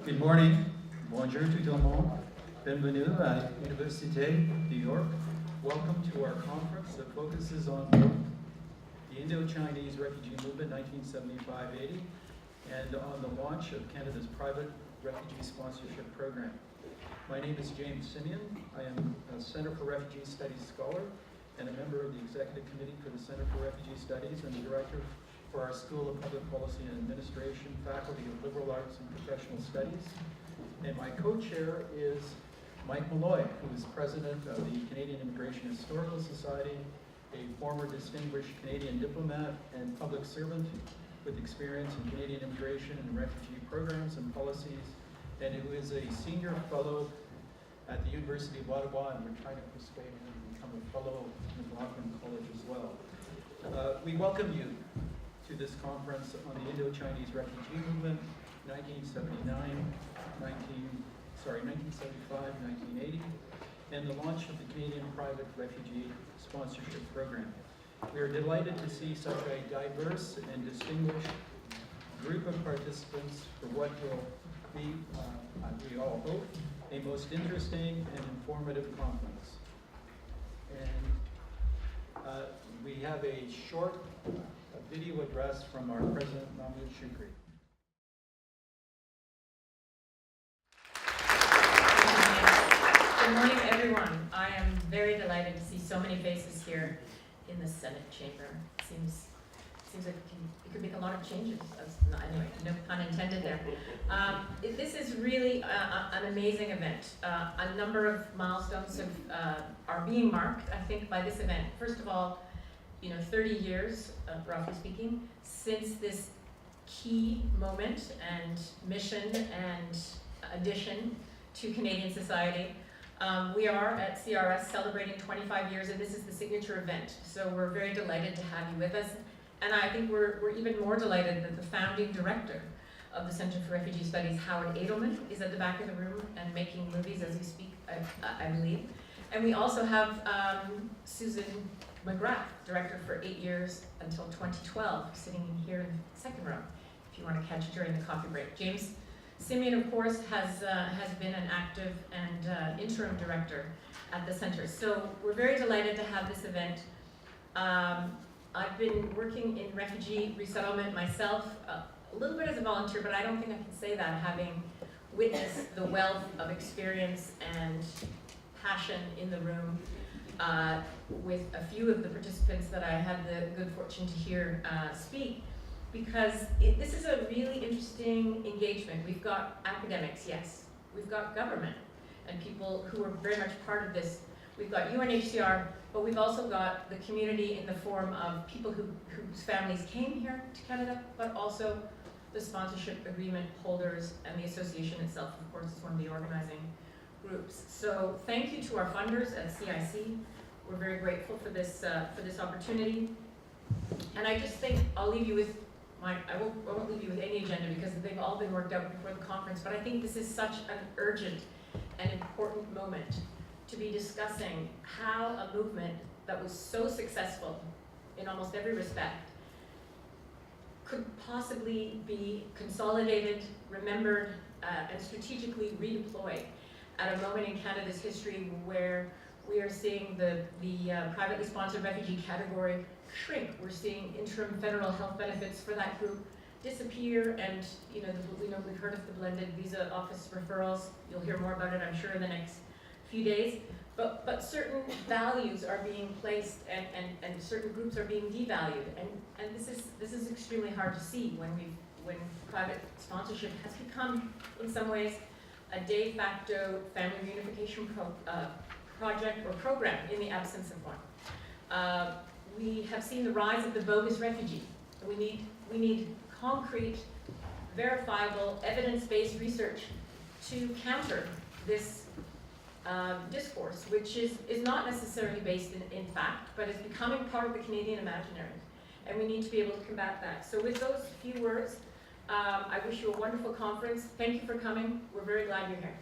Good morning. Bonjour tout le monde. Bienvenue à l'Université New York. Welcome to our conference that focuses on both the Indo-Chinese refugee movement 1975-80 and on the launch of Canada's private refugee sponsorship program. My name is James Simeon. I am a Center for Refugee Studies scholar and a member of the Executive Committee for the Center for Refugee Studies and the Director for our School of Public Policy and Administration, Faculty of Liberal Arts and Professional Studies. And my co-chair is Mike Malloy, who is president of the Canadian Immigration Historical Society, a former distinguished Canadian diplomat and public servant with experience in Canadian immigration and refugee programs and policies, and who is a senior fellow at the University of Ottawa, and we're trying to persuade him to become a fellow at McLaughlin College as well. We welcome you to this conference on the Indo-Chinese refugee movement, 1975, 1980, and the launch of the Canadian Private Refugee Sponsorship Program. We are delighted to see such a diverse and distinguished group of participants for what will be, we all hope, a most interesting and informative conference. And we have a short video address from our President, Mahmoud Shukri. Good morning, everyone. I am very delighted to see so many faces here in the Senate chamber. Seems like it could make a lot of changes. Anyway, no pun intended there. This is really an amazing event. A number of milestones are being marked, I think, by this event. First of all, 30 years, roughly speaking, since this key moment and mission and addition to Canadian society. We are at CRS celebrating 25 years, and this is the signature event. So we're very delighted to have you with us. And I think we're even more delighted that the founding director of the Center for Refugee Studies, Howard Edelman, is at the back of the room and making movies as we speak, I believe. And we also have Susan McGrath, director for 8 years until 2012, sitting here in the second row, if you want to catch it during the coffee break. James Simeon, of course, has been an active and interim director at the center. So we're very delighted to have this event. I've been working in refugee resettlement myself, a little bit as a volunteer, but I don't think I can say that, having witnessed the wealth of experience and passion in the room with a few of the participants that I had the good fortune to hear speak. Because this is a really interesting engagement. We've got academics, yes. We've got government and people who are very much part of this. We've got UNHCR, but we've also got the community in the form of people whose families came here to Canada, but also the sponsorship agreement holders, and the association itself, of course, is one of the organizing groups. So thank you to our funders at CIC. We're very grateful for this opportunity. And I just think I'll leave you with I won't leave you with any agenda because they've all been worked out before the conference, but I think this is such an urgent and important moment to be discussing how a movement that was so successful in almost every respect could possibly be consolidated, remembered, and strategically redeployed at a moment in Canada's history where we are seeing the privately sponsored refugee category shrink. We're seeing interim federal health benefits for that group disappear, and we've heard of the blended visa office referrals. You'll hear more about it, I'm sure, in the next few days. But certain values are being placed, and certain groups are being devalued, and this is extremely hard to see when private sponsorship has become, in some ways, a de facto family reunification project or program in the absence of one. We have seen the rise of the bogus refugee. We need concrete, verifiable, evidence-based research to counter this discourse, which is not necessarily based in fact, but is becoming part of the Canadian imaginary. And we need to be able to combat that. So with those few words, I wish you a wonderful conference. Thank you for coming. We're very glad you're here.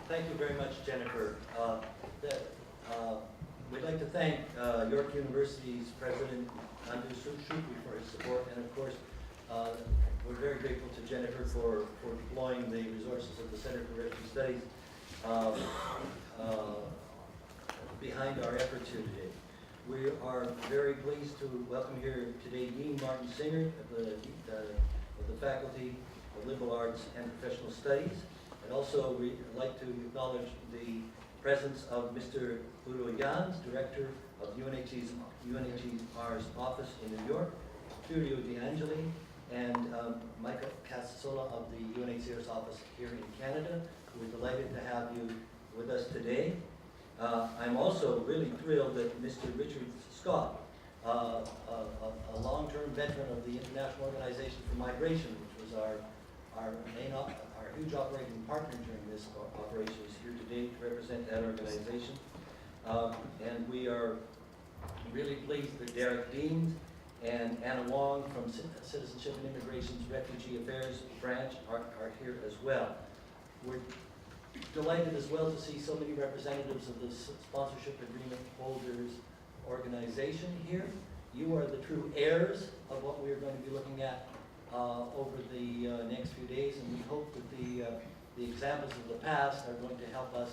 Thank you very much, Jennifer. We'd like to thank York University's President Andrew Shukri for his support, and of course, we're very grateful to Jennifer for deploying the resources of the Center for Refugee Studies behind our efforts here today. We are very pleased to welcome here today Dean Martin Singer of the Faculty of Liberal Arts and Professional Studies. And also we'd like to acknowledge the presence of Mr. Udo Jans, Director of UNHCR's office in New York, Furio De Angeli, and Micah Casasola of the UNHCR's office here in Canada. We're delighted to have you with us today. I'm also really thrilled that Mr. Richard Scott, a long-term veteran of the International Organization for Migration, which was our huge operating partner during this operation, is here today to represent that organization. And we are really pleased that Derek Deans and Anna Wong from Citizenship and Immigration's Refugee Affairs branch are here as well. We're delighted as well to see so many representatives of the Sponsorship Agreement Holders Organization here. You are the true heirs of what we're going to be looking at over the next few days, and we hope that the examples of the past are going to help us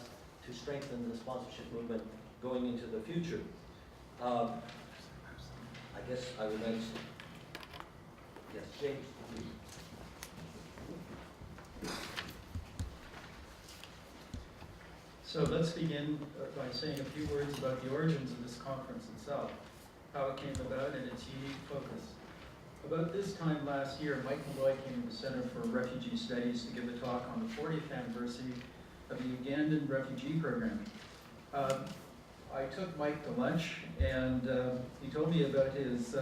to strengthen the sponsorship movement going into the future. I guess I would like to, yes, James, please. So let's begin by saying a few words about the origins of this conference itself, how it came about, and its unique focus. About this time last year, Mike Malloy came to the Center for Refugee Studies to give a talk on the 40th anniversary of the Ugandan refugee program. I took Mike to lunch, and he told me about his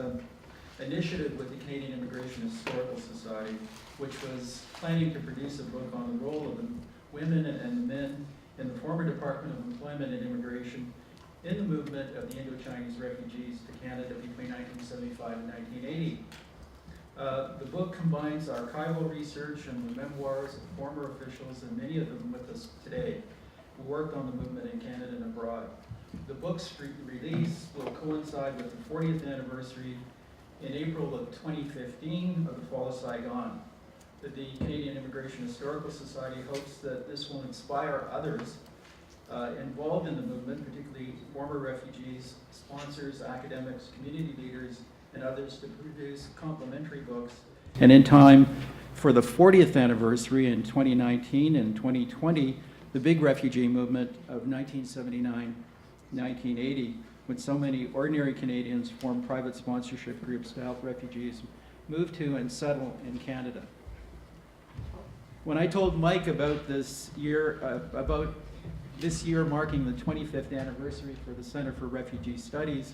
initiative with the Canadian Immigration Historical Society, which was planning to produce a book on the role of the women and the men in the former Department of Employment and Immigration in the movement of the Indo-Chinese refugees to Canada between 1975 and 1980. The book combines archival research and the memoirs of former officials, and many of them with us today, who worked on the movement in Canada and abroad. The book's release will coincide with the 40th anniversary in April of 2015 of the fall of Saigon. The Canadian Immigration Historical Society hopes that this will inspire others involved in the movement, particularly former refugees, sponsors, academics, community leaders, and others to produce complementary books. And in time for the 40th anniversary in 2019 and 2020, the big refugee movement of 1979-1980, when so many ordinary Canadians formed private sponsorship groups to help refugees move to and settle in Canada. When I told Mike about this year marking the 25th anniversary for the Center for Refugee Studies,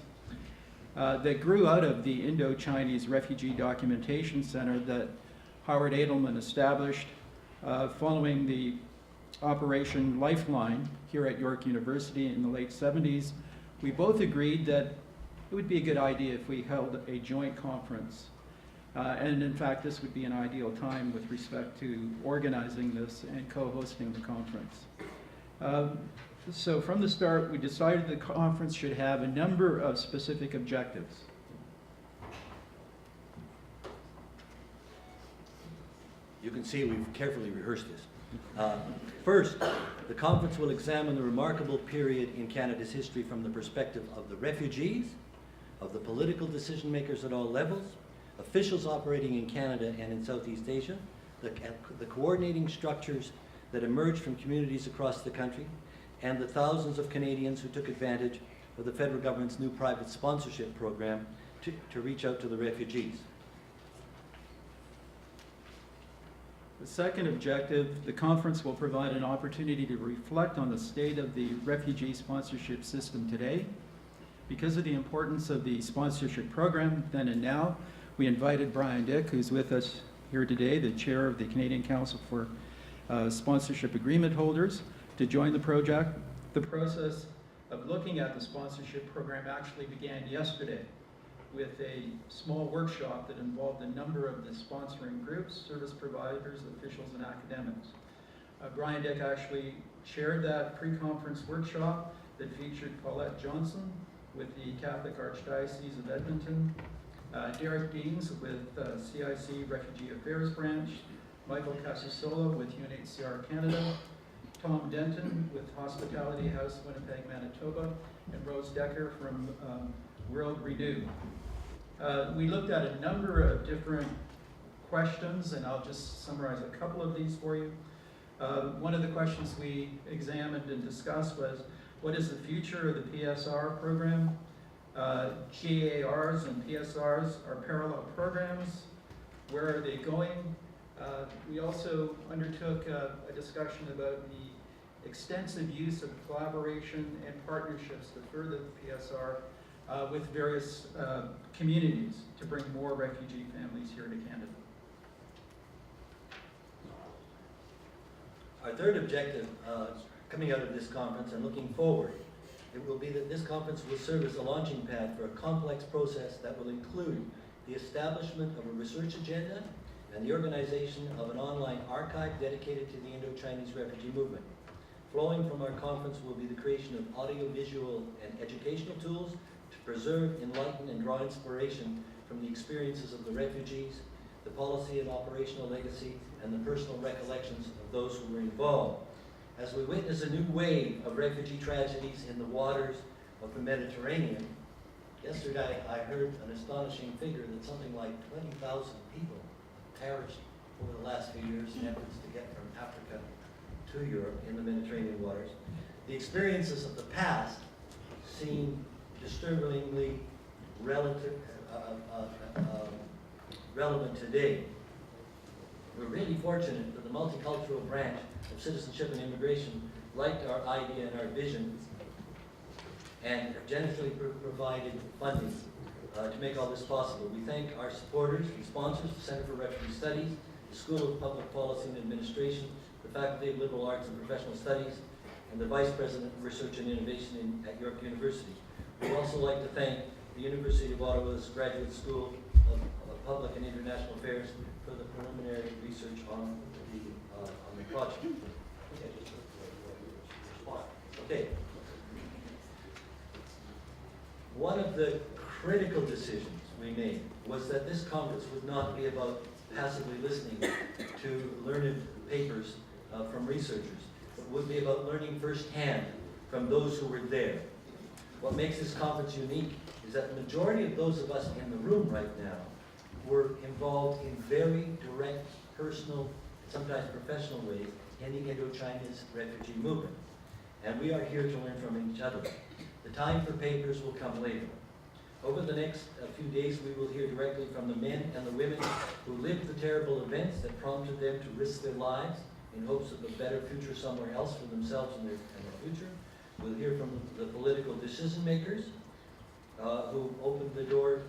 that grew out of the Indo-Chinese Refugee Documentation Center that Howard Edelman established following the Operation Lifeline here at York University in the late 70s, we both agreed that it would be a good idea if we held a joint conference. And in fact, this would be an ideal time with respect to organizing this and co-hosting the conference. So from the start, we decided the conference should have a number of specific objectives. You can see we've carefully rehearsed this. First, the conference will examine the remarkable period in Canada's history from the perspective of the refugees, of the political decision makers at all levels, officials operating in Canada and in Southeast Asia, the coordinating structures that emerged from communities across the country, and the thousands of Canadians who took advantage of the federal government's new private sponsorship program to reach out to the refugees. The second objective, the conference will provide an opportunity to reflect on the state of the refugee sponsorship system today. Because of the importance of the sponsorship program then and now, we invited Brian Dick, who's with us here today, the chair of the Canadian Council for Sponsorship Agreement Holders, to join the project. The process of looking at the sponsorship program actually began yesterday with a small workshop that involved a number of the sponsoring groups, service providers, officials, and academics. Brian Dick actually chaired that pre-conference workshop, that featured Paulette Johnson with the Catholic Archdiocese of Edmonton, Derek Deans with CIC Refugee Affairs Branch, Michael Casasola with UNHCR Canada, Tom Denton with Hospitality House, Winnipeg, Manitoba, and Rose Decker from World Renew. We looked at a number of different questions, and I'll just summarize a couple of these for you. One of the questions we examined and discussed was, what is the future of the PSR program? GARs and PSRs are parallel programs. Where are they going? We also undertook a discussion about the extensive use of collaboration and partnerships to further the PSR with various communities to bring more refugee families here to Canada. Our third objective coming out of this conference and looking forward, it will be that this conference will serve as a launching pad for a complex process that will include the establishment of a research agenda and the organization of an online archive dedicated to the Indo-Chinese refugee movement. Flowing from our conference will be the creation of audio-visual and educational tools to preserve, enlighten, and draw inspiration from the experiences of the refugees, the policy and operational legacy, and the personal recollections of those who were involved. As we witness a new wave of refugee tragedies in the waters of the Mediterranean, yesterday I heard an astonishing figure that something like 20,000 people perished over the last few years in efforts to get from Africa to Europe in the Mediterranean waters. The experiences of the past seem disturbingly relevant today. We're really fortunate that the multicultural branch of citizenship and immigration liked our idea and our vision and generously provided funding to make all this possible. We thank our supporters and sponsors, the Center for Refugee Studies, the School of Public Policy and Administration, the Faculty of Liberal Arts and Professional Studies, and the Vice President of Research and Innovation at York University. We'd also like to thank the University of Ottawa's Graduate School of Public and International Affairs for the preliminary research on the project. Okay. One of the critical decisions we made was that this conference would not be about passively listening to learned papers from researchers, but would be about learning firsthand from those who were there. What makes this conference unique is that the majority of those of us in the room right now were involved in very direct, personal, sometimes professional ways in the Indo-Chinese refugee movement. And we are here to learn from each other. The time for papers will come later. Over the next few days, we will hear directly from the men and the women who lived the terrible events that prompted them to risk their lives in hopes of a better future somewhere else for themselves and their future. We'll hear from the political decision makers who opened the door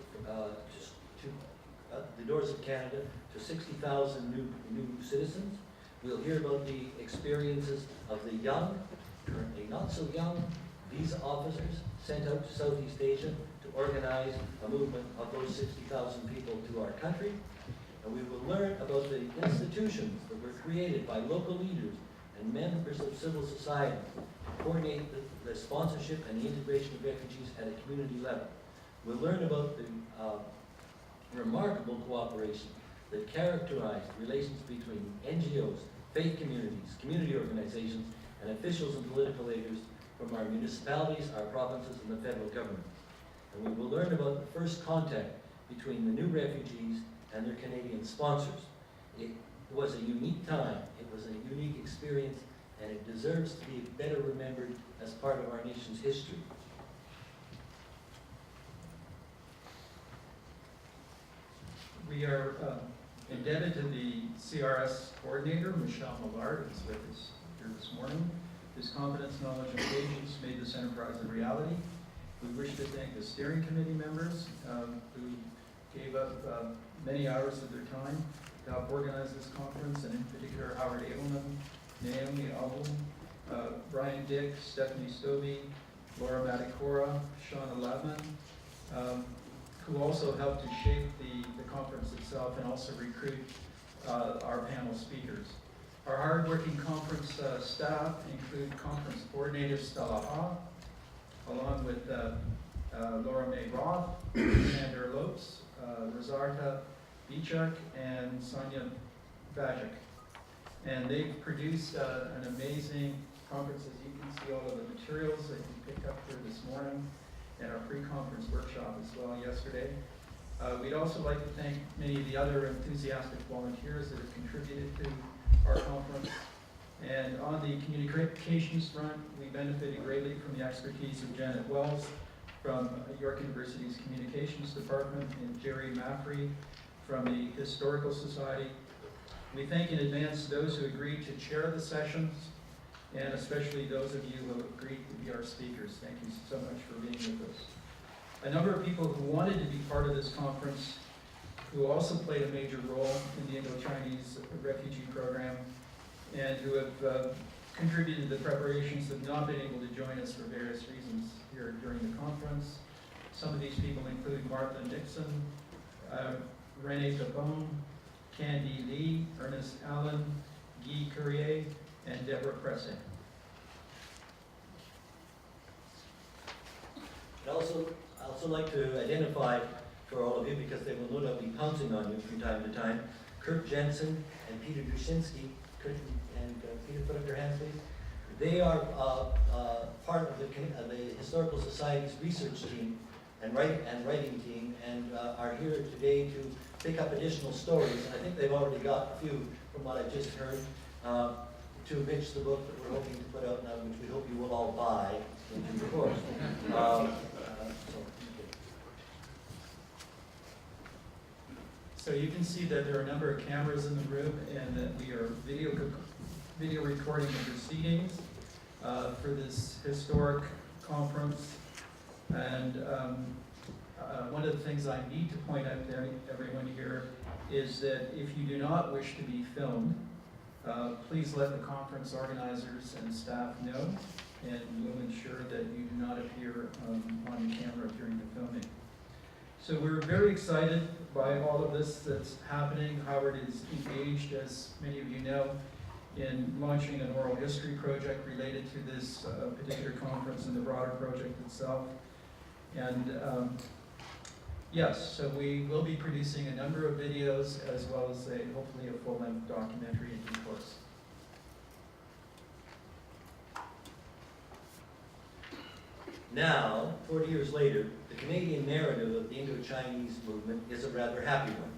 the doors of Canada to 60,000 new citizens. We'll hear about the experiences of the young, currently not so young, visa officers sent out to Southeast Asia to organize a movement of those 60,000 people to our country. And we will learn about the institutions that were created by local leaders and members of civil society to coordinate the sponsorship and the integration of refugees at a community level. We'll learn about the remarkable cooperation that characterized relations between NGOs, faith communities, community organizations, and officials and political leaders from our municipalities, our provinces, and the federal government. And we will learn about the first contact between the new refugees and their Canadian sponsors. It was a unique time, it was a unique experience, and it deserves to be better remembered as part of our nation's history. We are indebted to the CRS coordinator, Michelle Millard, who's with us here this morning, whose competence, knowledge, and patience made this enterprise a reality. We wish to thank the steering committee members who gave up many hours of their time to help organize this conference, and in particular Howard Abelman, Naomi Album, Brian Dick, Stephanie Stovey, Laura Maticora, Shauna Lavman, who also helped to shape the conference itself and also recruit our panel speakers. Our hardworking conference staff include conference coordinator Stella Ha, along with Laura May Roth, Sander Lopes, Rosarta Bichak, and Sonia Vajic. And they've produced an amazing conference. As you can see, all of the materials that you picked up here this morning and our pre-conference workshop as well yesterday. We'd also like to thank many of the other enthusiastic volunteers that have contributed to our conference. And on the communications front, we benefited greatly from the expertise of Janet Wells from York University's Communications Department and Jerry Maffrey from the Historical Society. We thank in advance those who agreed to chair the sessions, and especially those of you who agreed to be our speakers. Thank you so much for being with us. A number of people who wanted to be part of this conference, who also played a major role in the Indo-Chinese refugee program, and who have contributed to the preparations, have not been able to join us for various reasons here during the conference. Some of these people include Martha Nixon, Renee Tabone, Candy Lee, Ernest Allen, Guy Courier, and Deborah Pressing. I'd also like to identify for all of you, because they will no doubt be pouncing on you from time to time, Kurt Jensen and Peter Dushinsky. Kurt and Peter, put up your hands, please. They are part of the Historical Society's research team and writing team, and are here today to pick up additional stories. I think they've already got a few from what I just heard, to enrich the book that we're hoping to put out now, which we hope you will all buy in due course. So you can see that there are a number of cameras in the room, and that we are video recording the proceedings for this historic conference. And one of the things I need to point out to everyone here is that if you do not wish to be filmed, please let the conference organizers and staff know, and we'll ensure that you do not appear on camera during the filming. So we're very excited by all of this that's happening. Howard is engaged, as many of you know, in launching an oral history project related to this particular conference and the broader project itself. And yes, so we will be producing a number of videos as well as hopefully a full-length documentary in due course. Now, 40 years later, the Canadian narrative of the Indo-Chinese movement is a rather happy one.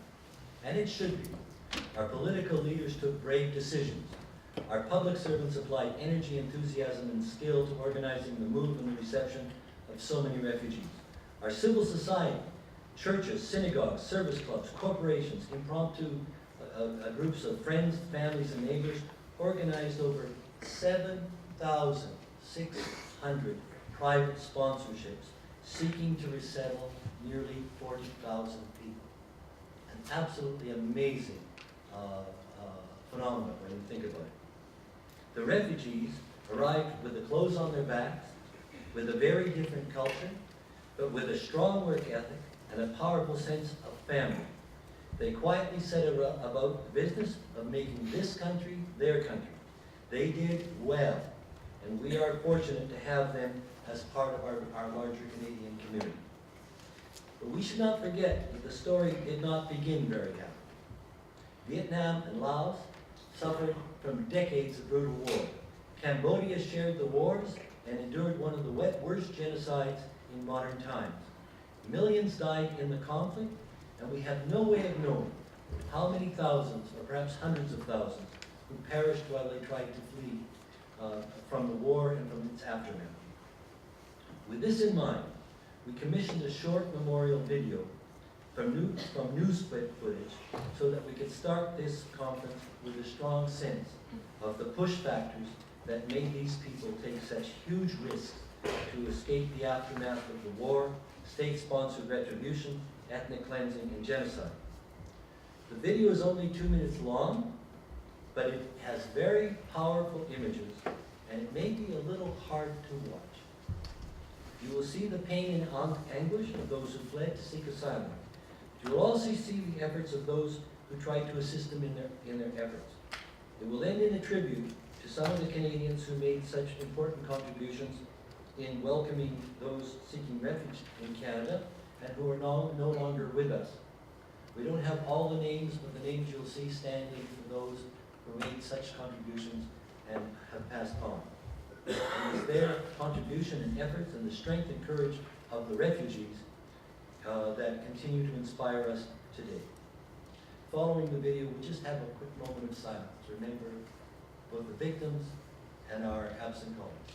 And it should be. Our political leaders took brave decisions. Our public servants applied energy, enthusiasm, and skill to organizing the move and the reception of so many refugees. Our civil society, churches, synagogues, service clubs, corporations, impromptu groups of friends, families, and neighbors organized over 7,600 private sponsorships seeking to resettle nearly 40,000 people. An absolutely amazing phenomenon when you think about it. The refugees arrived with the clothes on their backs, with a very different culture, but with a strong work ethic and a powerful sense of family. They quietly set about the business of making this country their country. They did well, and we are fortunate to have them as part of our larger Canadian community. But we should not forget that the story did not begin very happily. Vietnam and Laos suffered from decades of brutal war. Cambodia shared the wars and endured one of the worst genocides in modern times. Millions died in the conflict, and we have no way of knowing how many thousands, or perhaps hundreds of thousands, who perished while they tried to flee from the war and from its aftermath. With this in mind, we commissioned a short memorial video from news footage so that we could start this conference with a strong sense of the push factors that made these people take such huge risks to escape the aftermath of the war, state-sponsored retribution, ethnic cleansing, and genocide. The video is only 2 minutes long, but it has very powerful images, and it may be a little hard to watch. You will see the pain and anguish of those who fled to seek asylum. You will also see the efforts of those who tried to assist them in their efforts. It will end in a tribute to some of the Canadians who made such important contributions in welcoming those seeking refuge in Canada and who are no longer with us. We don't have all the names, but the names you'll see standing for those who made such contributions and have passed on. And it's their contribution and efforts and the strength and courage of the refugees that continue to inspire us today. Following the video, we'll just have a quick moment of silence to remember both the victims and our absent colleagues.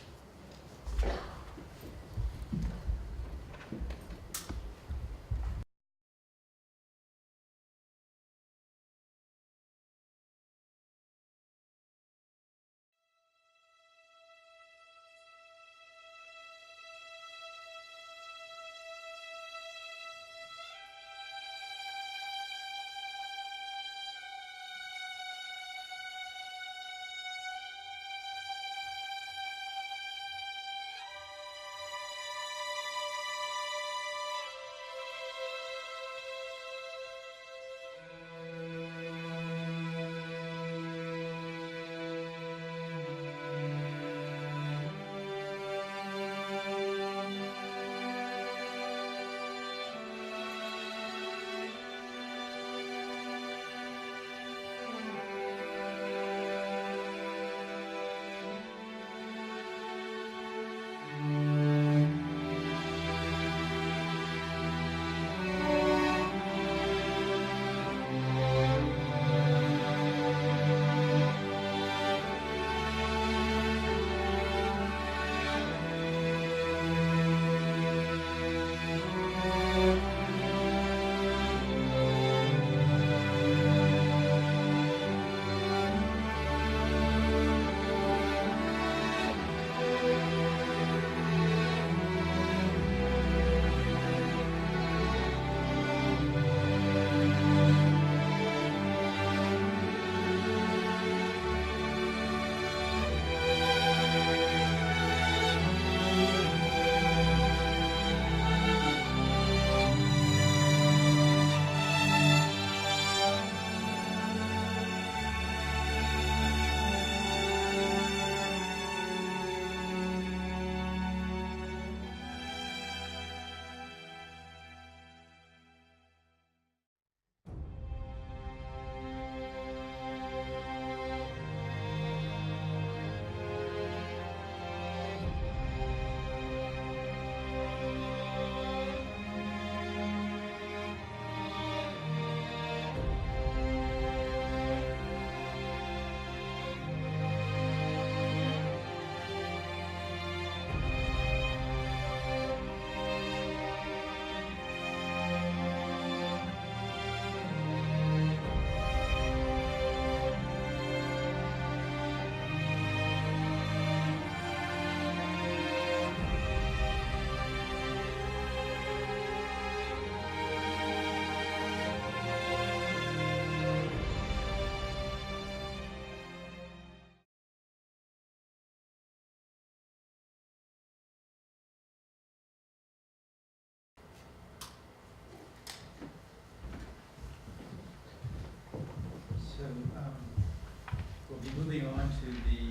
We'll be moving on to the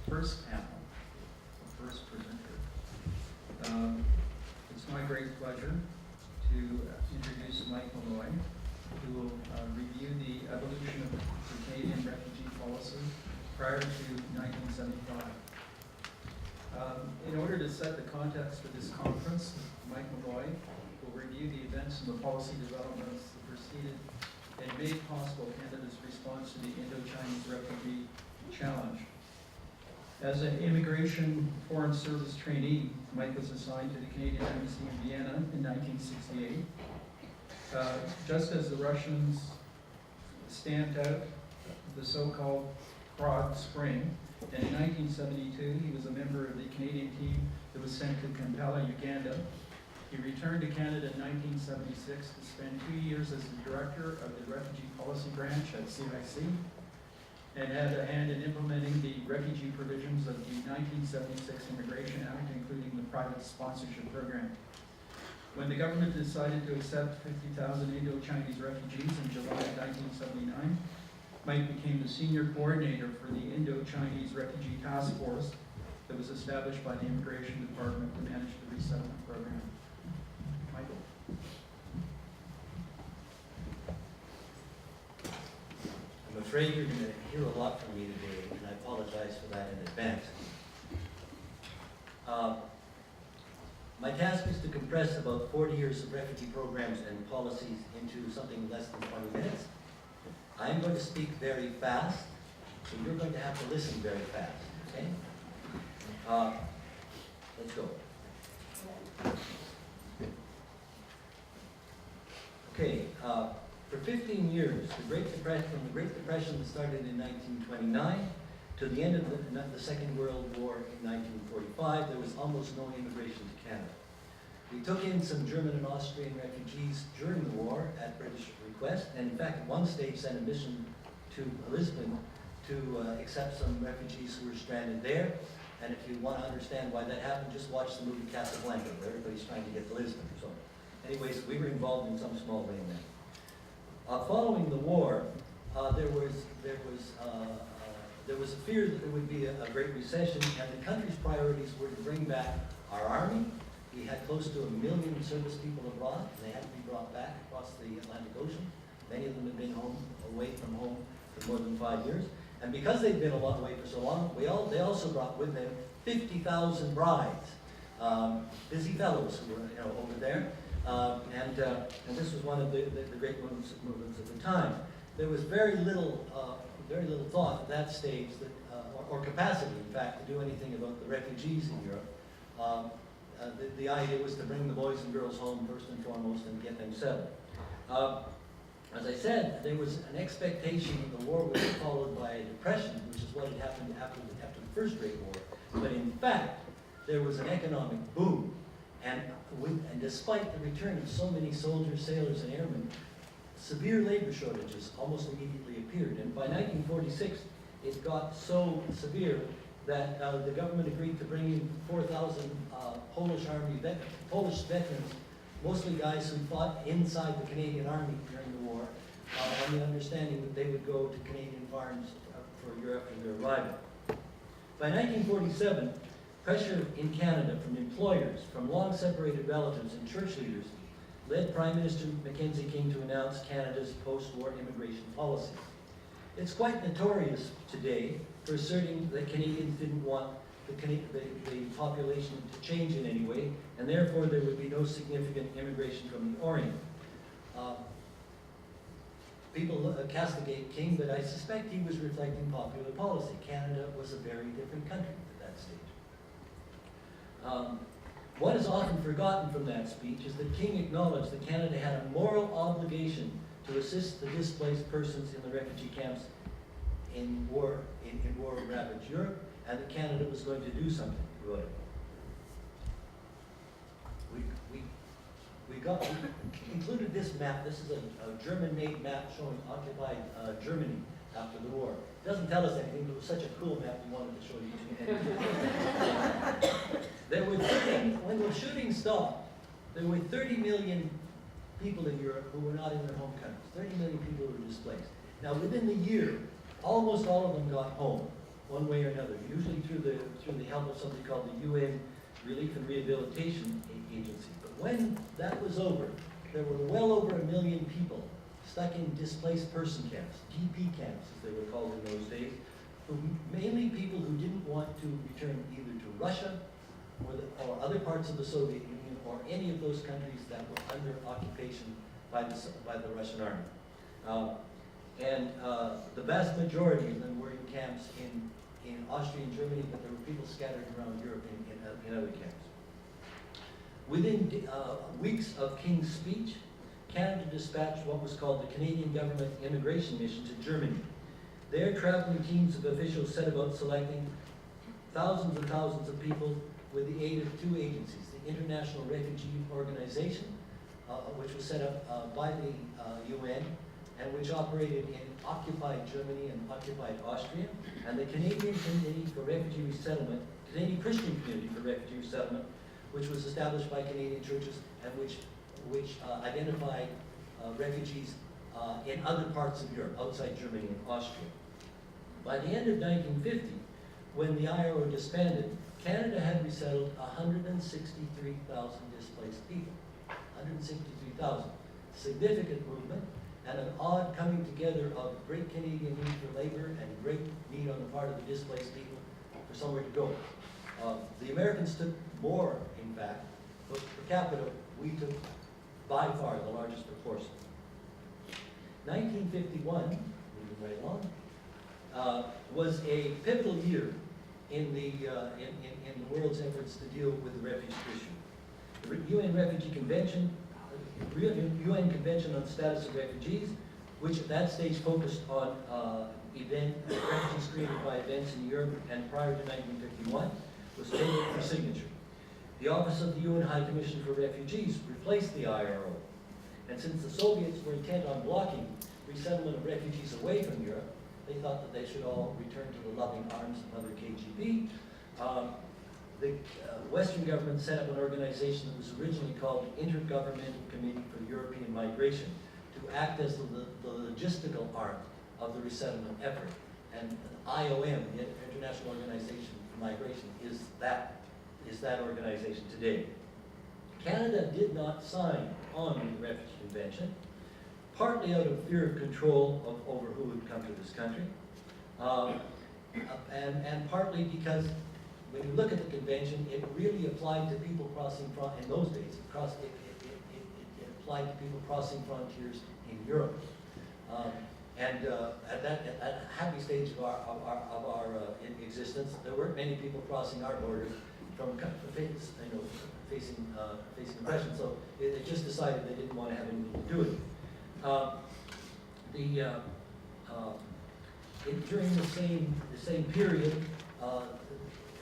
first panel, the first presenter. It's my great pleasure to introduce Mike Malloy, who will review the evolution of the Canadian refugee policy prior to 1975. In order to set the context for this conference, Mike Malloy will review the events and the policy developments that preceded and made possible Canada's response to the Indo-Chinese refugee challenge. As an Immigration Foreign Service trainee, Mike was assigned to the Canadian Embassy in Vienna in 1968. Just as the Russians stamped out the so-called Prague Spring, and in 1972 he was a member of the Canadian team that was sent to Kampala, Uganda. He returned to Canada in 1976 to spend 2 years as the director of the Refugee Policy Branch at CIC, and had a hand in implementing the refugee provisions of the 1976 Immigration Act, including the private sponsorship program. When the government decided to accept 50,000 Indo-Chinese refugees in July of 1979, Mike became the senior coordinator for the Indo-Chinese Refugee Task Force that was established by the Immigration Department to manage the resettlement program. Michael? I'm afraid you're going to hear a lot from me today, and I apologize for that in advance. My task is to compress about 40 years of refugee programs and policies into something less than 20 minutes. I'm going to speak very fast, so you're going to have to listen very fast, okay? Let's go. Okay, for 15 years, from the Great Depression that started in 1929 to the end of the Second World War in 1945, there was almost no immigration to Canada. We took in some German and Austrian refugees during the war at British request, and in fact, at one stage sent a mission to Lisbon to accept some refugees who were stranded there. And if you want to understand why that happened, just watch the movie Casablanca, where everybody's trying to get to Lisbon. So, anyways, we were involved in some small way in that. Following the war, there was a fear that there would be a great recession, and the country's priorities were to bring back our army. We had close to 1 million service people abroad. They had to be brought back across the Atlantic Ocean. Many of them had been away from home for more than 5 years. And because they'd been away for so long, they also brought with them 50,000 brides, busy fellows who were over there. And this was one of the great movements of the time. There was very little thought at that stage that, or capacity, in fact, to do anything about the refugees in Europe. The idea was to bring the boys and girls home first and foremost and get them settled. As I said, there was an expectation that the war would be followed by a depression, which is what had happened after the First Great War. But in fact, there was an economic boom. And despite the return of so many soldiers, sailors, and airmen, severe labor shortages almost immediately appeared. And by 1946, it got so severe that the government agreed to bring in 4,000 Polish veterans, mostly guys who fought inside the Canadian Army during the war, on the understanding that they would go to Canadian farms for a year after their arrival. By 1947, pressure in Canada from employers, from long-separated relatives and church leaders led Prime Minister Mackenzie King to announce Canada's post-war immigration policy. It's quite notorious today for asserting that Canadians didn't want the population to change in any way, and therefore there would be no significant immigration from the Orient. People castigate King, but I suspect he was reflecting popular policy. Canada was a very different country at that stage. What is often forgotten from that speech is that King acknowledged that Canada had a moral obligation to assist the displaced persons in the refugee camps in war-ravaged Europe, and that Canada was going to do something about it. We included this map. This is a German-made map showing occupied Germany after the war. It doesn't tell us anything, but it was such a cool map we wanted to show you. When the shooting stopped, there were 30 million people in Europe who were not in their home countries. 30 million people were displaced. Now, within the year, almost all of them got home, one way or another, usually through the help of something called the UN Relief and Rehabilitation Agency. But when that was over, there were well over 1 million people stuck in displaced person camps, DP camps as they were called in those days, mainly people who didn't want to return either to Russia or other parts of the Soviet Union or any of those countries that were under occupation by the Russian army. The vast majority of them were in camps in Austria and Germany, but there were people scattered around Europe in other camps. Within weeks of King's speech, Canada dispatched what was called the Canadian Government Immigration Mission to Germany. There, traveling teams of officials set about selecting thousands and thousands of people with the aid of two agencies, the International Refugee Organization, which was set up by the UN, and which operated in occupied Germany and occupied Austria, and the Canadian Committee for Refugee Resettlement, Canadian Christian Community for Refugee Resettlement, which was established by Canadian churches and which identified refugees in other parts of Europe, outside Germany and Austria. By the end of 1950, when the IRO disbanded, Canada had resettled 163,000 displaced people. 163,000. Significant movement and an odd coming together of great Canadian need for labor and great need on the part of the displaced people for somewhere to go. The Americans took more, in fact, but per capita, we took by far the largest proportion. 1951, moving right along, was a pivotal year in the world's efforts to deal with the refugee issue. The UN Refugee Convention, UN Convention on the Status of Refugees, which at that stage focused on refugees created by events in Europe and prior to 1951, was tabled for signature. The Office of the UN High Commission for Refugees replaced the IRO. And since the Soviets were intent on blocking resettlement of refugees away from Europe, they thought that they should all return to the loving arms of Mother KGB. The Western government set up an organization that was originally called the Intergovernmental Committee for European Migration to act as the logistical arm of the resettlement effort. And IOM, the International Organization for Migration, is that organization today. Canada did not sign on the Refugee Convention, partly out of fear of control over who would come to this country, and partly because when you look at the convention, it really applied to people crossing, in those days, it applied to people crossing frontiers in Europe. At a happy stage of our existence, there weren't many people crossing our borders from facing oppression. So they just decided they didn't want to have anything to do with it. During the same period,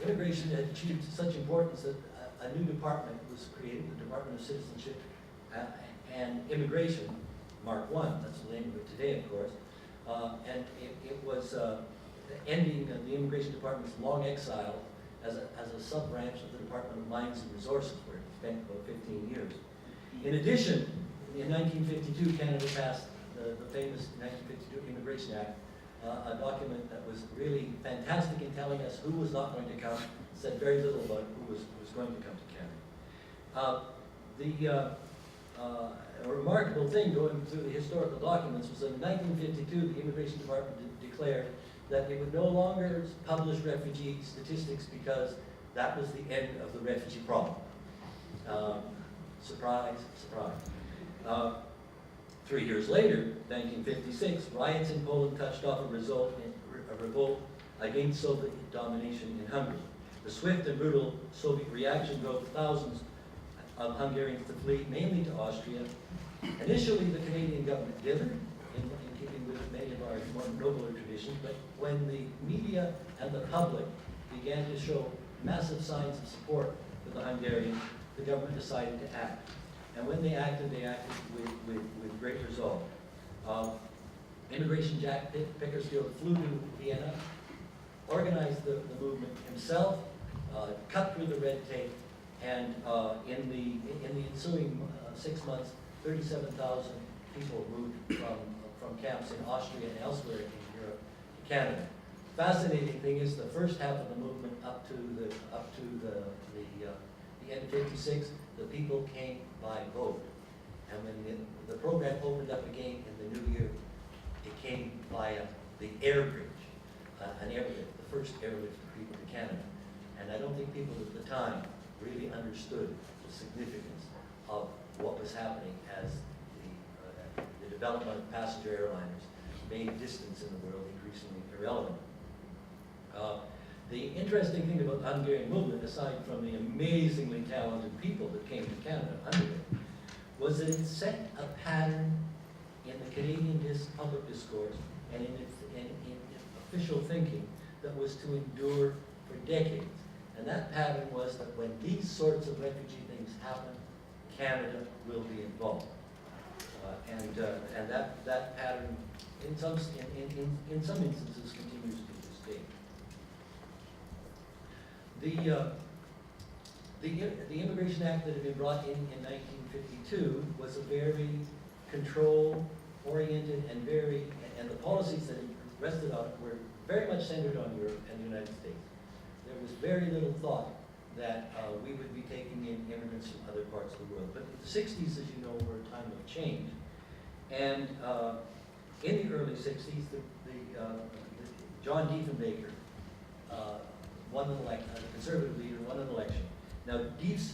immigration had achieved such importance that a new department was created, the Department of Citizenship and Immigration, Mark I, that's the name of it today, of course. And it was ending the Immigration Department's long exile as a sub-branch of the Department of Mines and Resources, where it spent about 15 years. In addition, in 1952, Canada passed the famous 1952 Immigration Act, a document that was really fantastic in telling us who was not going to come, said very little about who was going to come to Canada. A remarkable thing going through the historical documents was that in 1952, the Immigration Department declared that it would no longer publish refugee statistics because that was the end of the refugee problem. Surprise, surprise. 3 years later, 1956, riots in Poland touched off a revolt against Soviet domination in Hungary. The swift and brutal Soviet reaction drove thousands of Hungarians to flee, mainly to Austria. Initially, the Canadian government dithered, in keeping with many of our more nobler traditions, but when the media and the public began to show massive signs of support for the Hungarians, the government decided to act. And when they acted with great resolve. Immigration Jack Pickersgill flew to Vienna, organized the movement himself, cut through the red tape, and in the ensuing 6 months, 37,000 people moved from camps in Austria and elsewhere in Europe to Canada. Fascinating thing is the first half of the movement up to the end of '56, the people came by boat, and when the program opened up again in the new year, it came via the air bridge, an airlift, the first airlift for people to Canada. And I don't think people at the time really understood the significance of what was happening as the development of passenger airliners made distance in the world increasingly irrelevant. The interesting thing about the Hungarian movement, aside from the amazingly talented people that came to Canada under it, was that it set a pattern in the Canadian public discourse and in official thinking that was to endure for decades. And that pattern was that when these sorts of refugee things happen, Canada will be involved. And that pattern, in some instances, continues to this day. The Immigration Act that had been brought in 1952 was a very control-oriented and the policies that it rested on were very much centered on Europe and the United States. was very little thought that we would be taking in immigrants from other parts of the world. But the 60s, as you know, were a time of change. And in the early 60s, John Diefenbaker won an election, the conservative leader won an election. Now, Dief's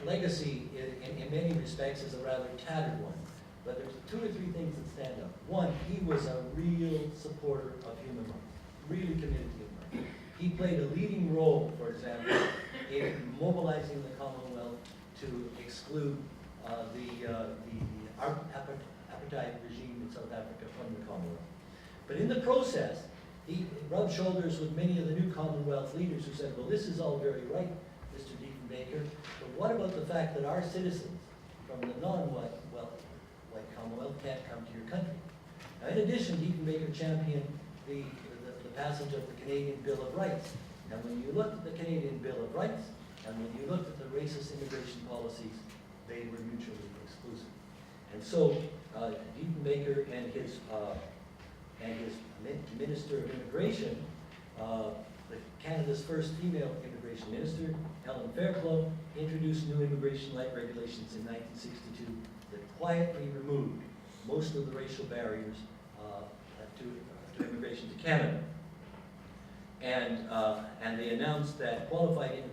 legacy in many respects is a rather tattered one, but there's 2 or 3 things that stand out. One, he was a real supporter of human rights, really committed to human rights. He played a leading role, for example, in mobilizing the Commonwealth to exclude the apartheid regime in South Africa from the Commonwealth. But in the process, he rubbed shoulders with many of the new Commonwealth leaders who said, well, this is all very right, Mr. Diefenbaker, but what about the fact that our citizens from the non-white Commonwealth can't come to your country? Now, in addition, Diefenbaker championed the passage of the Canadian Bill of Rights. And when you looked at the Canadian Bill of Rights, and when you looked at the racist immigration policies, they were mutually exclusive. And so, Diefenbaker and his Minister of Immigration, Canada's first female immigration minister, Helen Fairclough, introduced new immigration light regulations in 1962 that quietly removed most of the racial barriers to immigration to Canada. And they announced that qualified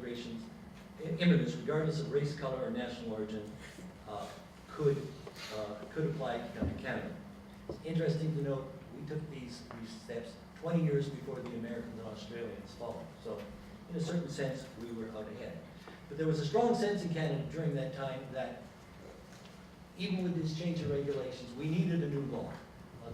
immigrants, regardless of race, color, or national origin, could apply to come to Canada. It's interesting to note, we took these steps 20 years before the Americans and Australians followed. So, in a certain sense, we were out ahead. But there was a strong sense in Canada during that time that even with this change of regulations, we needed a new law.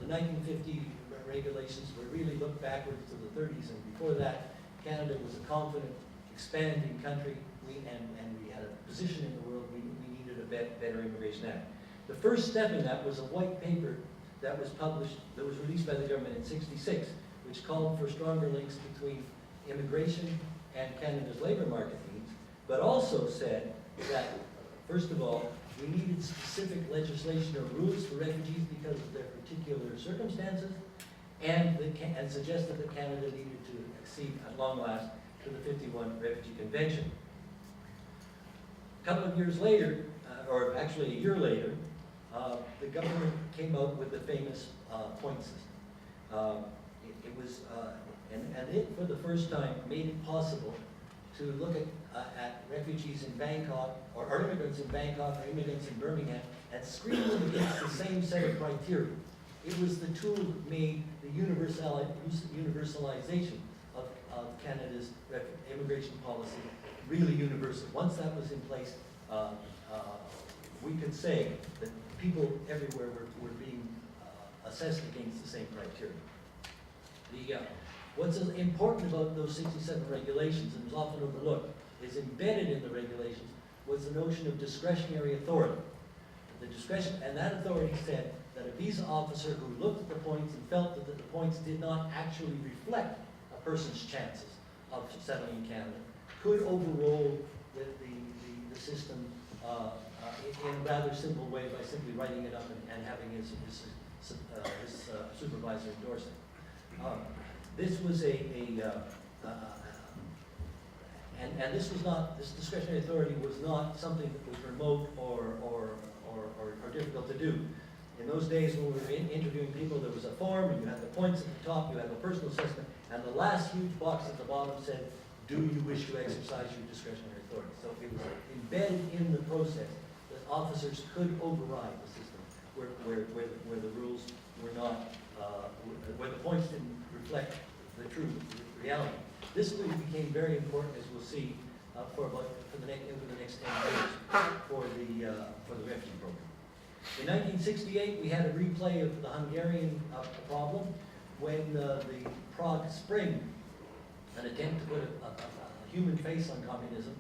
The 1950 regulations were really looked backwards to the 30s, and before that, Canada was a confident, expanding country, and we had a position in the world. We needed a better Immigration Act. The first step in that was a white paper that was published, that was released by the government in '66, which called for stronger links between immigration and Canada's labor market needs, but also said that, first of all, we needed specific legislation or rules for refugees because of their particular circumstances, and suggested that Canada needed to accede, at long last, to the '51 Refugee Convention. A couple of years later, or actually a year later, the government came out with the famous point system. It for the first time made it possible to look at refugees in Bangkok, or immigrants in Bangkok, or immigrants in Birmingham, and screen them against the same set of criteria. It was the tool that made the universalization of Canada's immigration policy really universal. Once that was in place, we could say that people everywhere were being assessed against the same criteria. What's important about those 67 regulations, and is often overlooked, is embedded in the regulations was the notion of discretionary authority. The discretion, and that authority said that a visa officer who looked at the points and felt that the points did not actually reflect a person's chances of settling in Canada could overrule the system in a rather simple way by simply writing it up and having his supervisor endorse it. This was this discretionary authority was not something that was remote or difficult to do. In those days when we were interviewing people, there was a form, and you had the points at the top, you had a personal assessment, and the last huge box at the bottom said, do you wish to exercise your discretionary authority? So it was embedded in the process that officers could override the system where the rules were not, where the points didn't reflect the true reality. This became very important, as we'll see, over the next 10 years for the refugee program. In 1968, we had a replay of the Hungarian problem when the Prague Spring, an attempt to put a human face on communism,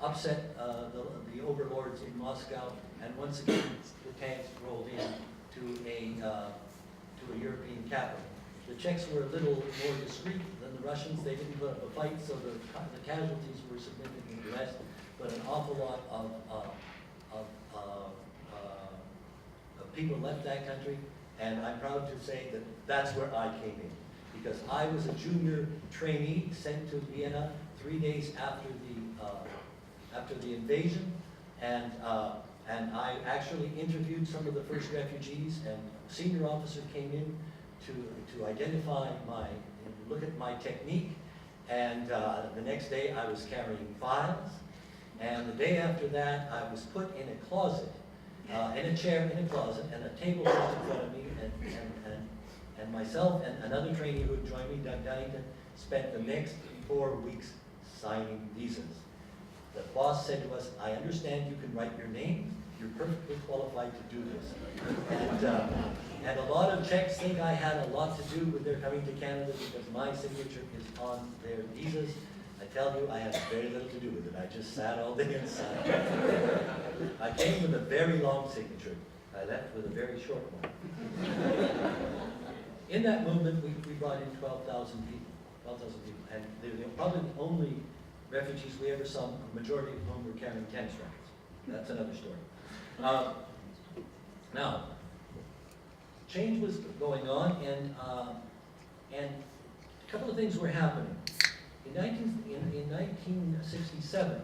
upset the overlords in Moscow, and once again the tanks rolled in to a European capital. The Czechs were a little more discreet than the Russians. They didn't put up a fight, so the casualties were significantly less, but an awful lot of people left that country, and I'm proud to say that that's where I came in, because I was a junior trainee sent to Vienna 3 days after the invasion, and I actually interviewed some of the first refugees, and a senior officer came in to identify look at my technique, and the next day I was carrying files, and the day after that I was put in a closet, in a chair in a closet, and a table was in front of me, and myself and another trainee who had joined me, Doug Dunnington, spent the next 4 weeks signing visas. The boss said to us, I understand you can write your name, you're perfectly qualified to do this. And a lot of Czechs think I had a lot to do with their coming to Canada because my signature is on their visas. I tell you, I had very little to do with it. I just sat all day and signed. I came with a very long signature. I left with a very short one. In that movement, we brought in 12,000 people, and they're probably the only refugees we ever saw, the majority of whom were carrying tennis rackets. That's another story. Now, change was going on, and a couple of things were happening. In 1967,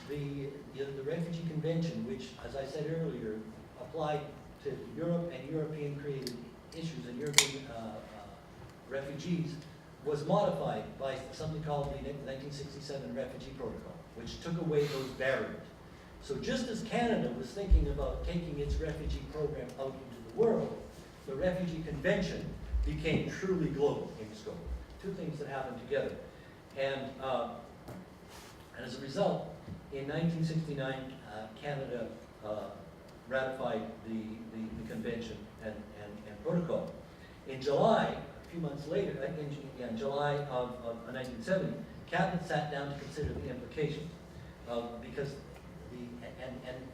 the Refugee Convention, which, as I said earlier, applied to Europe and European created issues and European refugees, was modified by something called the 1967 Refugee Protocol, which took away those barriers. So just as Canada was thinking about taking its refugee program out into the world, the Refugee Convention became truly global in scope. Two things that happened together. And as a result, in 1969, Canada ratified the convention and protocol. In July, a few months later, in July of 1970, Cabinet sat down to consider the implications because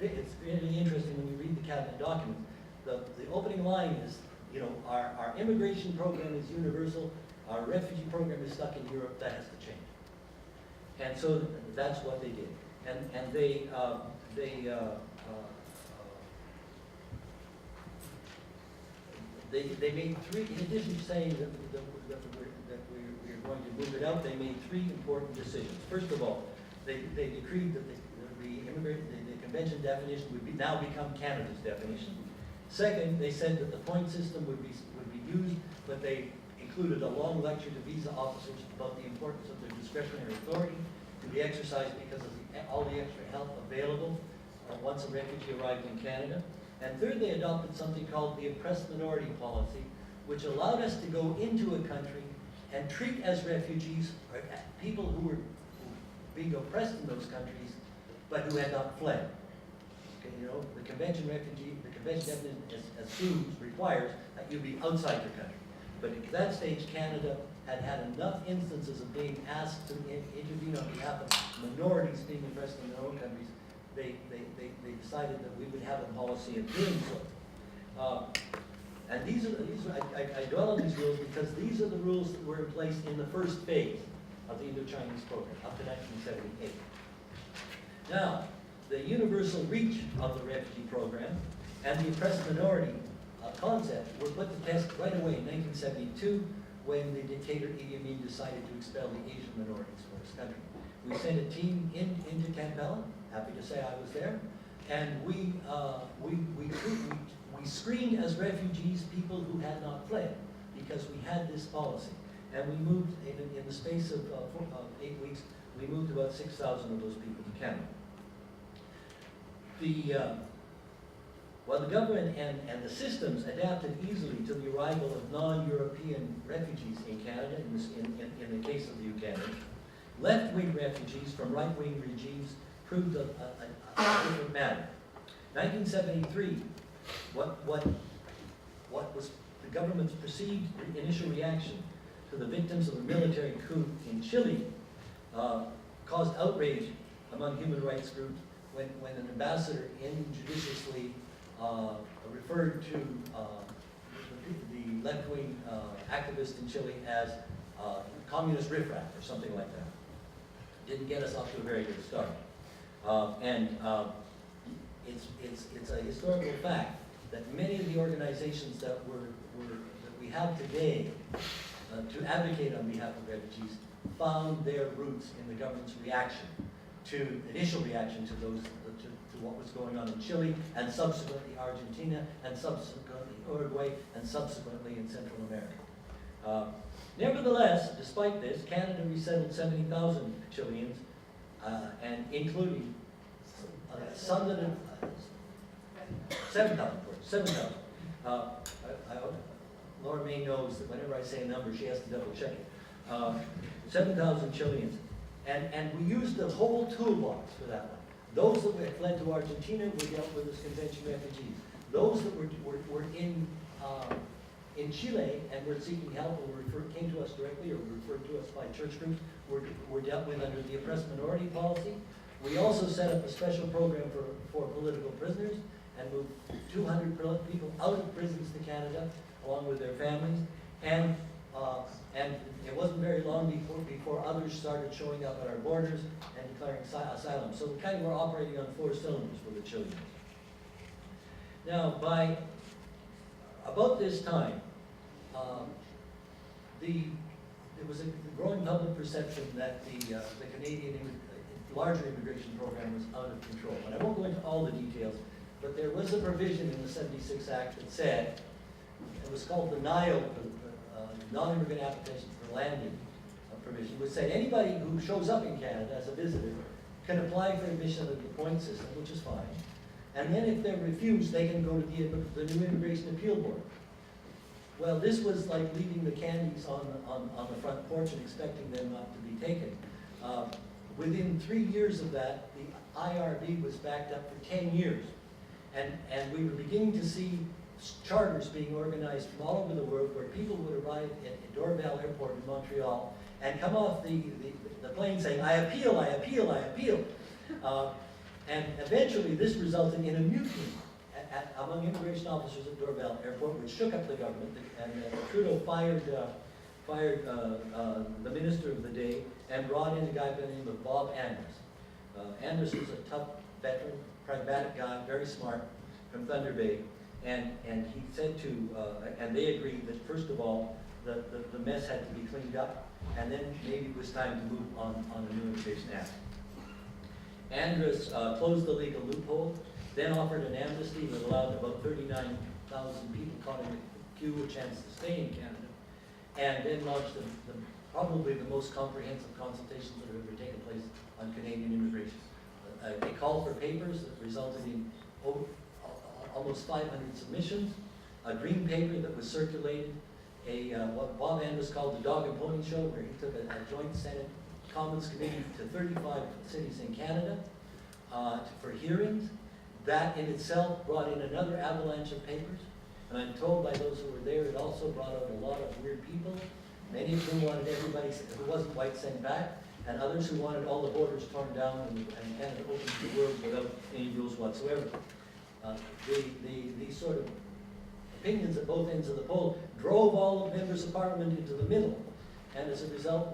it's really interesting when you read the Cabinet document. The opening line is, you know, our immigration program is universal, our refugee program is stuck in Europe, that has to change. And so that's what they did. And they made three, in addition to saying that we're going to move it out, they made three important decisions. First of all, they decreed that the convention definition would now become Canada's definition. Second, they said that the point system would be used, but they included a long lecture to visa officers about the importance of their discretionary authority to be exercised because of all the extra help available once a refugee arrived in Canada. And third, they adopted something called the oppressed minority policy, which allowed us to go into a country and treat as refugees people who were being oppressed in those countries, but who had not fled. Okay, you know, the convention definition assumes, requires that you be outside your country. But at that stage, Canada had enough instances of being asked to intervene on behalf of minorities being oppressed in their own countries. They decided that we would have a policy of doing so. And I dwell on these rules because these are the rules that were in place in the first phase of the Indo-Chinese program, up to 1978. Now, the universal reach of the refugee program and the oppressed minority concept were put to test right away in 1972 when the dictator Idi Amin decided to expel the Asian minorities from his country. We sent a team into Kampala, happy to say I was there, and we screened as refugees people who had not fled because we had this policy. And we moved, in the space of 8 weeks, we moved about 6,000 of those people to Canada. While the government and the systems adapted easily to the arrival of non-European refugees in Canada, in the case of the Ugandans, left-wing refugees from right-wing regimes proved a different matter. 1973, what was the government's perceived initial reaction to the victims of a military coup in Chile caused outrage among human rights groups when an ambassador injudiciously referred to the left-wing activists in Chile as communist riffraff or something like that. Didn't get us off to a very good start. It's a historical fact that many of the organizations that we have today to advocate on behalf of refugees found their roots in the government's initial reaction to what was going on in Chile, and subsequently Argentina, and subsequently Uruguay, and subsequently in Central America. Nevertheless, despite this, Canada resettled 70,000 Chileans, and including some that 7,000. Laura May knows that whenever I say a number, she has to double check it. 7,000 Chileans. And we used the whole toolbox for that one. Those that were fled to Argentina were dealt with as convention refugees. Those that were in Chile and were seeking help or came to us directly or were referred to us by church groups were dealt with under the oppressed minority policy. We also set up a special program for political prisoners and moved 200 people out of prisons to Canada along with their families. And it wasn't very long before others started showing up at our borders and declaring asylum. So we kind of were operating on 4 cylinders for the Chileans. Now, by about this time, there was a growing public perception that the Canadian larger immigration program was out of control. And I won't go into all the details, but there was a provision in the '76 Act that said, it was called the NIO, Non-Immigrant Application for Landing provision, which said anybody who shows up in Canada as a visitor can apply for admission of the point system, which is fine. And then if they're refused, they can go to the new Immigration Appeal Board. Well, this was like leaving the candies on the front porch and expecting them not to be taken. Within 3 years of that, the IRB was backed up for 10 years. And we were beginning to see charters being organized from all over the world where people would arrive at Dorval Airport in Montreal and come off the plane saying, I appeal, I appeal, I appeal. And eventually this resulted in a mutiny among immigration officers at Dorval Airport, which shook up the government. And Trudeau fired the minister of the day and brought in a guy by the name of Bob Anders. Anders was a tough veteran, pragmatic guy, very smart, from Thunder Bay. And he said and they agreed that first of all, the mess had to be cleaned up, and then maybe it was time to move on the new Immigration Act. Andrus closed the legal loophole, then offered an amnesty that allowed about 39,000 people caught in the queue a chance to stay in Canada, and then launched probably the most comprehensive consultations that have ever taken place on Canadian immigration. A call for papers that resulted in almost 500 submissions, a green paper that was circulated, what Bob Andrus called the Dog and Pony Show, where he took a joint Senate Commons committee to 35 cities in Canada for hearings. That in itself brought in another avalanche of papers, and I'm told by those who were there, it also brought out a lot of weird people, many of whom wanted everybody who wasn't white sent back, and others who wanted all the borders torn down and Canada open to the world without any rules whatsoever. These sort of opinions at both ends of the pole drove all the members of Parliament into the middle, and as a result,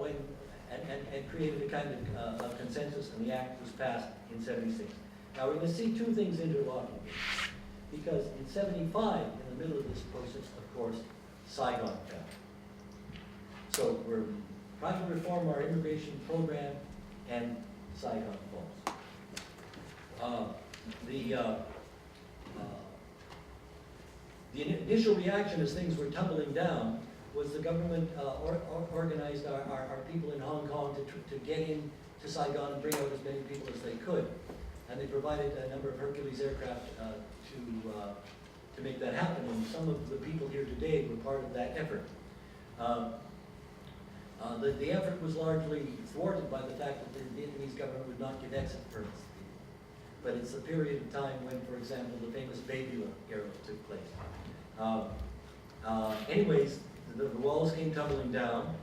and created a kind of consensus, and the Act was passed in '76. Now we're going to see two things interlocking here, because in '75, in the middle of this process, of course, Saigon fell. So we're trying to reform our immigration program, and Saigon falls. The initial reaction as things were tumbling down was the government organized our people in Hong Kong to get in to Saigon and bring out as many people as they could. And they provided a number of Hercules aircraft to make that happen. And some of the people here today were part of that effort. The effort was largely thwarted by the fact that the Vietnamese government would not give exit permits. But it's the period of time when, for example, the famous Bayview era took place. Anyways, the walls came tumbling down,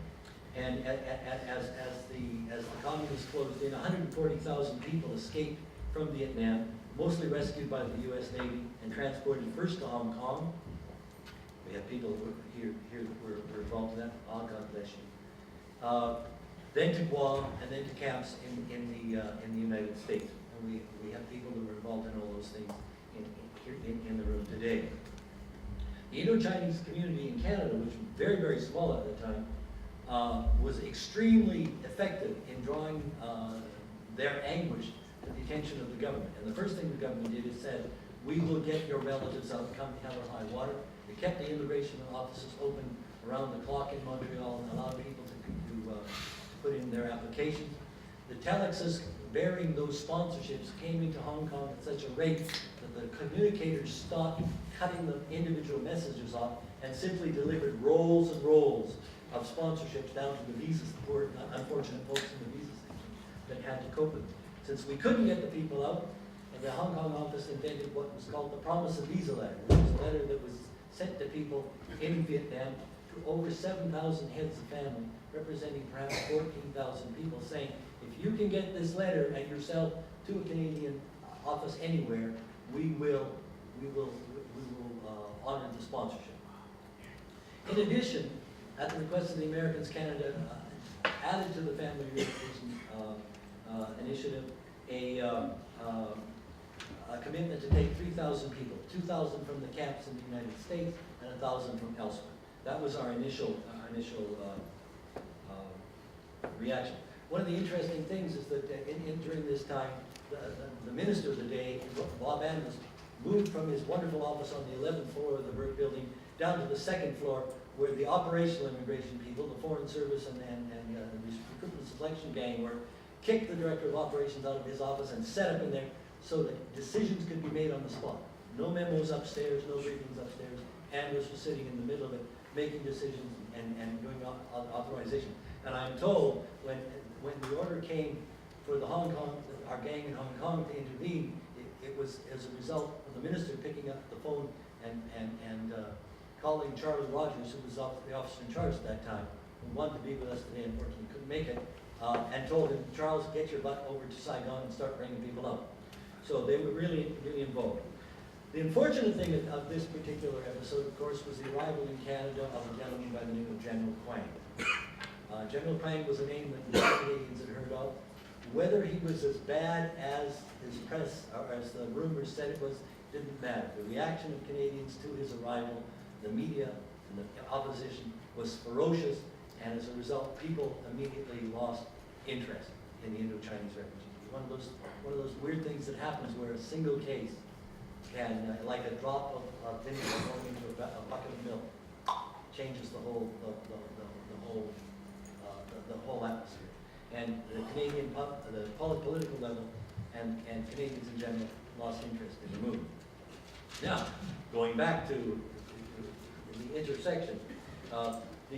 and as the communists closed in, 140,000 people escaped from Vietnam, mostly rescued by the U.S. Navy and transported first to Hong Kong. We have people here that were involved in that. Oh, God bless you. Then to Guam, and then to camps in the United States. And we have people who were involved in all those things in the room today. The Indo-Chinese community in Canada, which was very, very small at the time, was extremely effective in drawing their anguish to the attention of the government. And the first thing the government did is said, we will get your relatives out, come hell or high water. They kept the immigration offices open around the clock in Montreal and allowed people to put in their applications. The telexes bearing those sponsorships came into Hong Kong at such a rate that the communicators stopped cutting the individual messages off and simply delivered rolls and rolls of sponsorships down to the visas, the poor, unfortunate folks in the visa station that had to cope with it. Since we couldn't get the people out, the Hong Kong office invented what was called the Promise of Visa letter, which was a letter that was sent to people in Vietnam, to over 7,000 heads of family, representing perhaps 14,000 people, saying, if you can get this letter and yourself to a Canadian office anywhere, we will honor the sponsorship. In addition, at the request of the Americans, Canada added to the family relocation initiative a commitment to take 3,000 people, 2,000 from the camps in the United States and 1,000 from elsewhere. That was our initial reaction. One of the interesting things is that during this time, the minister of the day, Bob Andrews, moved from his wonderful office on the 11th floor of the Burke building down to the 2nd floor, where the operational immigration people, the Foreign Service and the recruitment selection gang were, kicked the director of operations out of his office and set up in there so that decisions could be made on the spot. No memos upstairs, no briefings upstairs. Andrews was sitting in the middle of it, making decisions and doing authorization. And I'm told when the order came for the Hong Kong, our gang in Hong Kong to intervene, it was as a result of the minister picking up the phone and calling Charlie Rogers, who was the officer in charge at that time, who wanted to be with us today, unfortunately couldn't make it, and told him, Charles, get your butt over to Saigon and start bringing people up. So they were really involved. The unfortunate thing of this particular episode, of course, was the arrival in Canada of a gentleman by the name of General Quang. General Quang was a name that the Canadians had heard of. Whether he was as bad as his press, or as the rumors said it was, didn't matter. The reaction of Canadians to his arrival, the media and the opposition, was ferocious, and as a result, people immediately lost interest in the Indo-Chinese refugee. One of those weird things that happens where a single case can, like a drop of vinegar going into a bucket of milk, changes the whole atmosphere. And the Canadian the political level and Canadians in general lost interest in the movement. Now, going back to the intersection, the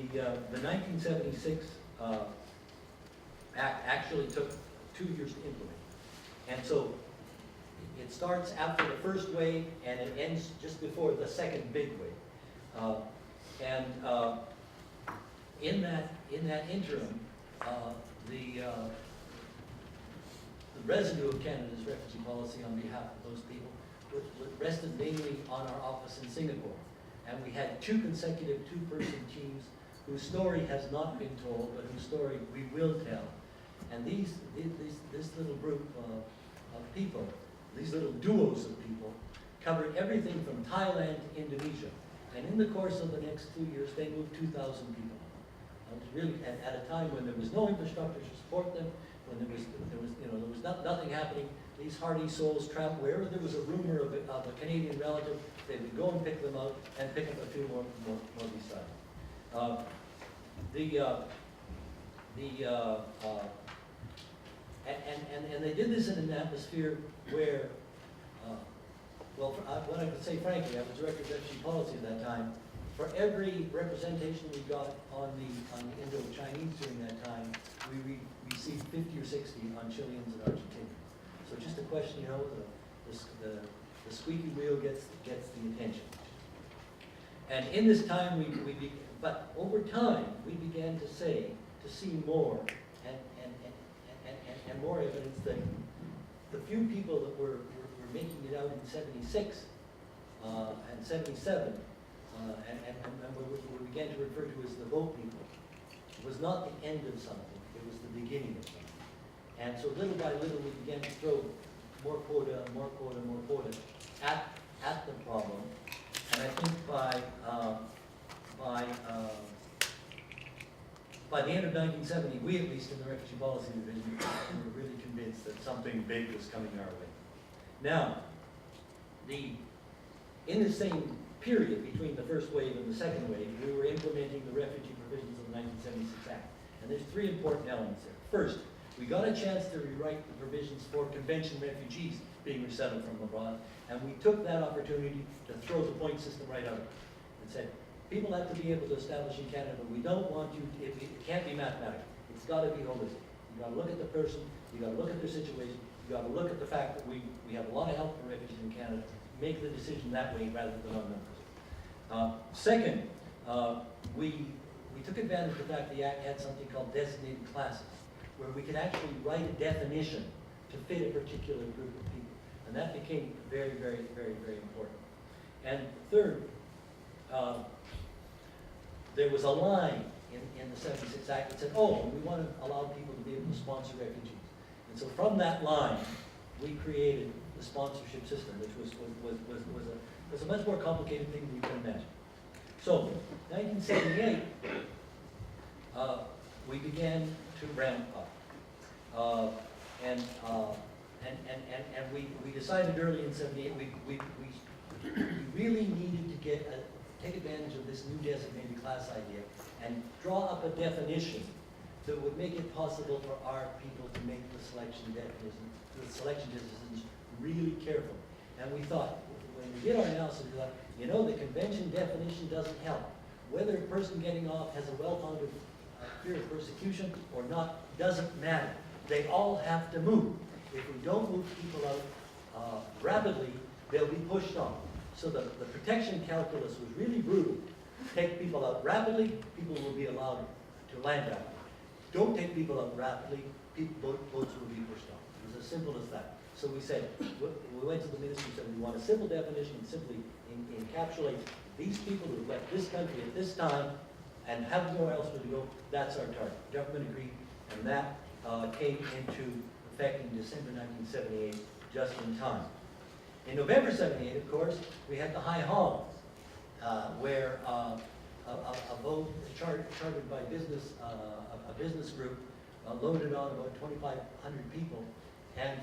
1976 Act actually took 2 years to implement. And so it starts after the first wave and it ends just before the second big wave. In that interim, the residue of Canada's refugee policy on behalf of those people rested mainly on our office in Singapore. And we had 2 consecutive 2-person teams whose story has not been told, but whose story we will tell. And this little group of people, these little duos of people, covered everything from Thailand to Indonesia. And in the course of the next 2 years, they moved 2,000 people. It was really at a time when there was no infrastructure to support them, when there was nothing happening. These hardy souls traveled wherever there was a rumor of a Canadian relative, they would go and pick them out and pick up a few more beside. And they did this in an atmosphere where, what I could say frankly, I was director of refugee policy at that time. For every representation we got on the Indo-Chinese during that time, we received 50 or 60 on Chileans and Argentinians. So just a question, the squeaky wheel gets the attention. And in this time, but over time, we began to see more and more evidence that the few people that were making it out in 76 and 77, and what we began to refer to as the boat people, was not the end of something, it was the beginning of something. And so little by little we began to throw more quota at the problem. And I think by by the end of 1970, we at least in the Refugee Policy Division were really convinced that something big was coming our way. Now, in the same period between the first wave and the second wave, we were implementing the refugee provisions of the 1976 Act. And there's three important elements there. First, we got a chance to rewrite the provisions for convention refugees being resettled from abroad, and we took that opportunity to throw the point system right out and said, people have to be able to establish in Canada, we don't want you, it can't be mathematical. It's got to be holistic. You got to look at the person, you got to look at their situation, you got to look at the fact that we have a lot of help for refugees in Canada. Make the decision that way rather than on numbers. Second, we took advantage of the fact the Act had something called designated classes, where we could actually write a definition to fit a particular group of people. And that became very, very, very, very important. And third, there was a line in the 76 Act that said, oh, we want to allow people to be able to sponsor refugees. And so from that line, we created the sponsorship system, which was a much more complicated thing than you can imagine. So, 1978, we began to ramp up. And we decided early in 78, we really needed to take advantage of this new designated class idea and draw up a definition that would make it possible for our people to make the selection decisions really careful. And we thought, when we did our analysis, we thought, you know, the convention definition doesn't help. Whether a person getting off has a well-founded fear of persecution or not doesn't matter. They all have to move. If we don't move people out rapidly, they'll be pushed off. So the protection calculus was really brutal. Take people out rapidly, people will be allowed to land rapidly. Don't take people out rapidly, boats will be pushed off. It was as simple as that. So we said, we went to the ministry and said, we want a simple definition and simply encapsulate these people who have left this country at this time and have nowhere else to go. That's our target. The government agreed, and that came into effect in December 1978, just in time. In November 78, of course, we had the High Hall, where a boat chartered by a business group loaded on about 2,500 people and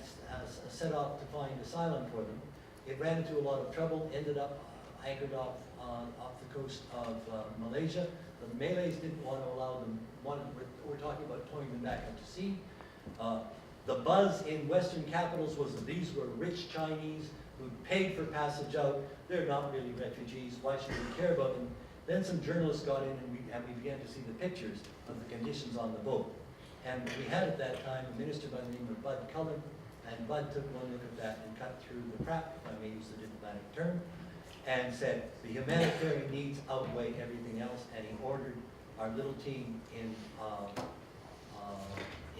set off to find asylum for them. It ran into a lot of trouble, ended up anchored off the coast of Malaysia. The Malays didn't want to allow them, we're talking about towing them back out to sea. The buzz in Western capitals was that these were rich Chinese who paid for passage out. They're not really refugees. Why should we care about them? Then some journalists got in and we began to see the pictures of the conditions on the boat. And we had at that time a minister by the name of Bud Cullen, and Bud took one look at that and cut through the crap, if I may use the diplomatic term, and said the humanitarian needs outweigh everything else, and he ordered our little team in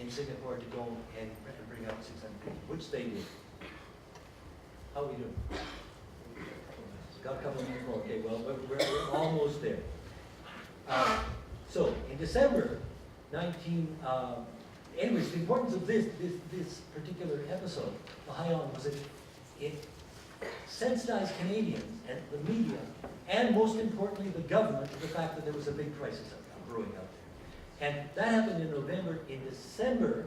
Singapore to go and bring out 600 people, which they did. How are we doing? Got a couple of minutes more. Okay, well, we're almost there. So, in December anyways, the importance of this particular episode, the High On, was that it sensitized Canadians and the media, and most importantly the government, to the fact that there was a big crisis brewing out there. And that happened in November. In December,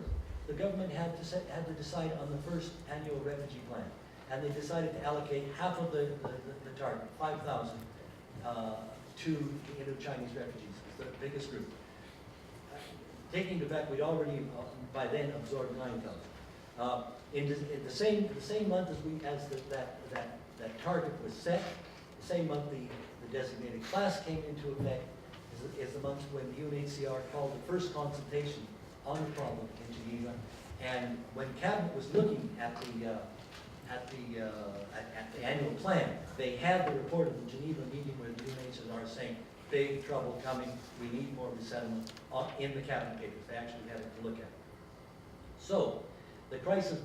the government had to decide on the first annual refugee plan. And they decided to allocate half of the target, 5,000, to Indo-Chinese refugees, the biggest group. Taking the fact we'd already, by then, absorbed 9,000. In the same month as that target was set, the same month the designated class came into effect, is the month when the UNHCR called the first consultation on the problem in Geneva. And when Cabinet was looking at the annual plan, they had the report of the Geneva meeting where the UNHCR saying, big trouble coming, we need more resettlement in the Cabinet papers. They actually had it to look at. So, the crisis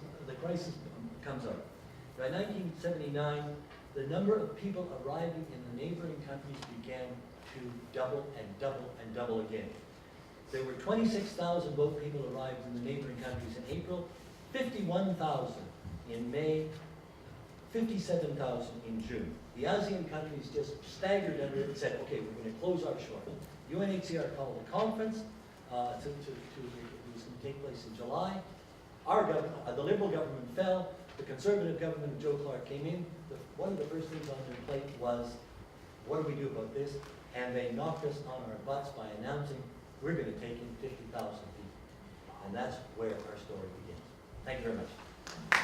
comes up. By 1979, the number of people arriving in the neighboring countries began to double and double and double again. There were 26,000 boat people arrived in the neighboring countries in April, 51,000 in May, 57,000 in June. The ASEAN countries just staggered under it and said, okay, we're going to close our shore. UNHCR called a conference. it was going to take place in July. Our government, the Liberal government fell. The Conservative government of Joe Clark came in. One of the first things on their plate was, what do we do about this? And they knocked us on our butts by announcing we're going to take in 50,000 people. And that's where our story begins. Thank you very much.